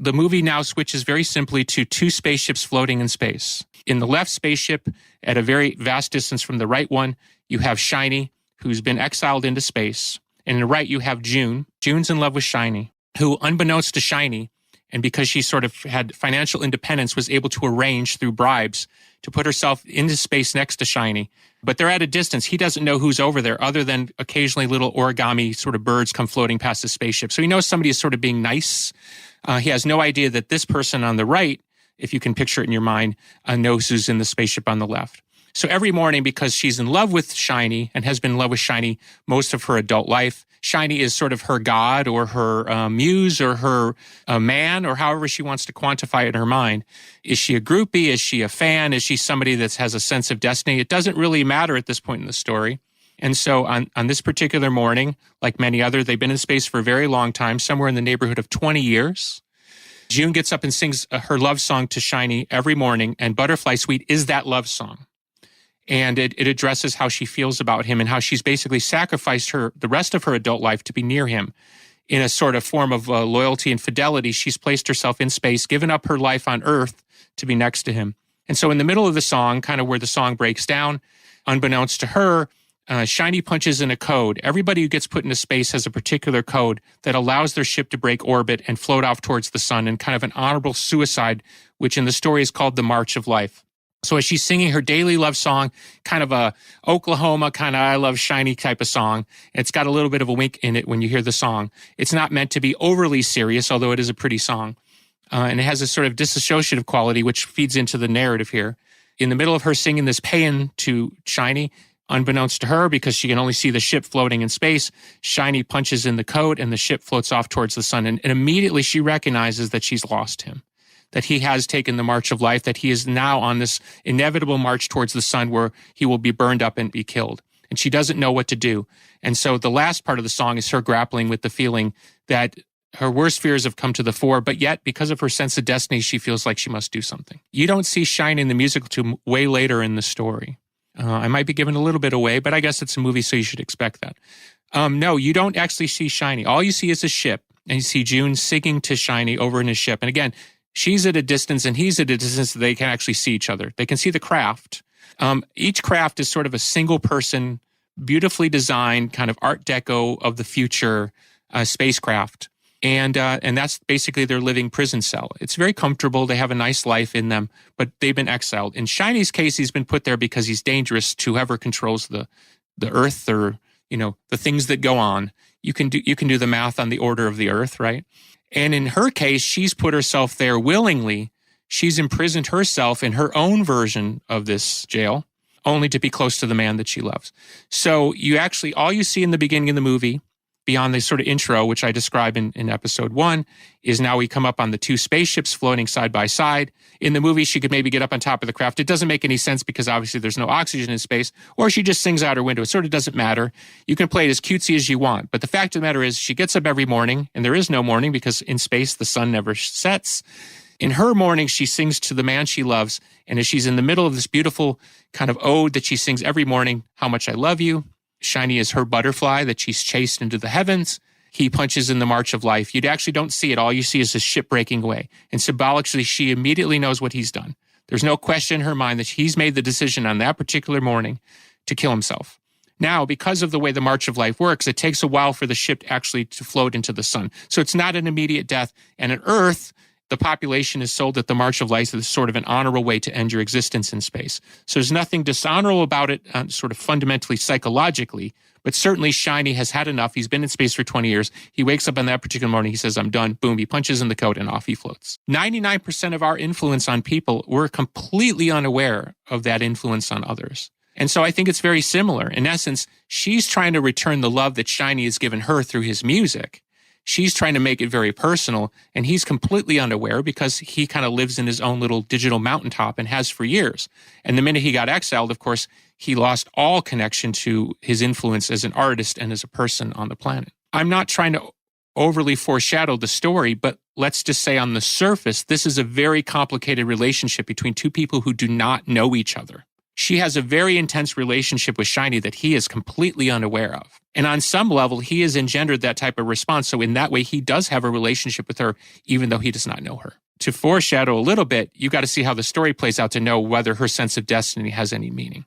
the movie now switches very simply to two spaceships floating in space. In the left spaceship, at a very vast distance from the right one, you have Shiny, who's been exiled into space. And in the right, you have June. June's in love with Shiny, who, unbeknownst to Shiny, and because she sort of had financial independence, was able to arrange through bribes to put herself into space next to Shiny. But they're at a distance. He doesn't know who's over there other than occasionally little origami sort of birds come floating past the spaceship. So he knows somebody is sort of being nice. He has no idea that this person on the right, if you can picture it in your mind, knows who's in the spaceship on the left. So every morning, because she's in love with Shiny and has been in love with Shiny most of her adult life, Shiny is sort of her god or her muse or her man or however she wants to quantify it in her mind. Is she a groupie? Is she a fan? Is she somebody that has a sense of destiny? It doesn't really matter at this point in the story. And so on this particular morning, like many other, they've been in space for a very long time, somewhere in the neighborhood of 20 years. June gets up and sings her love song to Shiny every morning, and Butterfly Suite is that love song. And it addresses how she feels about him and how she's basically sacrificed the rest of her adult life to be near him. In a sort of form of loyalty and fidelity, she's placed herself in space, given up her life on Earth to be next to him. And so in the middle of the song, kind of where the song breaks down, unbeknownst to her, Shiny punches in a code. Everybody who gets put into space has a particular code that allows their ship to break orbit and float off towards the sun in kind of an honorable suicide, which in the story is called the March of Life. So as she's singing her daily love song, kind of a Oklahoma kind of I love Shiny type of song, it's got a little bit of a wink in it when you hear the song. It's not meant to be overly serious, although it is a pretty song. And it has a sort of disassociative quality, which feeds into the narrative here. In the middle of her singing this paean to Shiny, unbeknownst to her, because she can only see the ship floating in space, Shiny punches in the code and the ship floats off towards the sun. And immediately she recognizes that she's lost him, that he has taken the march of life, that he is now on this inevitable march towards the sun where he will be burned up and be killed. And she doesn't know what to do. And so the last part of the song is her grappling with the feeling that her worst fears have come to the fore, but yet because of her sense of destiny, she feels like she must do something. You don't see Shiny in the musical till way later in the story. I might be giving a little bit away, but I guess it's a movie, so you should expect that. No, you don't actually see Shiny. All you see is a ship, and you see June singing to Shiny over in his ship. And again, she's at a distance and he's at a distance that they can actually see each other. They can see the craft. Each craft is sort of a single person, beautifully designed kind of Art Deco of the future spacecraft. And that's basically their living prison cell. It's very comfortable. They have a nice life in them, but they've been exiled. In Shiny's case, he's been put there because he's dangerous to whoever controls the Earth or, the things that go on. You can do the math on the order of the Earth, right? And in her case, she's put herself there willingly. She's imprisoned herself in her own version of this jail, only to be close to the man that she loves. So all you see in the beginning of the movie, beyond the sort of intro, which I describe in episode 1, is now we come up on the two spaceships floating side by side. In the movie, she could maybe get up on top of the craft. It doesn't make any sense because obviously there's no oxygen in space, or she just sings out her window. It sort of doesn't matter. You can play it as cutesy as you want. But the fact of the matter is she gets up every morning, and there is no morning because in space the sun never sets. In her morning, she sings to the man she loves, and as she's in the middle of this beautiful kind of ode that she sings every morning, how much I love you. Shiny is her butterfly that she's chased into the heavens. He punches in the march of life. You actually don't see it. All you see is his ship breaking away. And symbolically, she immediately knows what he's done. There's no question in her mind that he's made the decision on that particular morning to kill himself. Now, because of the way the march of life works, it takes a while for the ship actually to float into the sun. So it's not an immediate death. And on Earth, the population is sold that the march of life is sort of an honorable way to end your existence in space. So there's nothing dishonorable about it, sort of fundamentally psychologically, but certainly Shiny has had enough. He's been in space for 20 years. He wakes up on that particular morning. He says, I'm done. Boom. He punches in the code and off he floats. 99% of our influence on people, we're completely unaware of that influence on others. And so I think it's very similar. In essence, she's trying to return the love that Shiny has given her through his music. She's trying to make it very personal, and he's completely unaware because he kind of lives in his own little digital mountaintop and has for years. And the minute he got exiled, of course, he lost all connection to his influence as an artist and as a person on the planet. I'm not trying to overly foreshadow the story, but let's just say on the surface, this is a very complicated relationship between two people who do not know each other. She has a very intense relationship with Shiny that he is completely unaware of. And on some level, he has engendered that type of response. So in that way, he does have a relationship with her, even though he does not know her. To foreshadow a little bit, you got to see how the story plays out to know whether her sense of destiny has any meaning.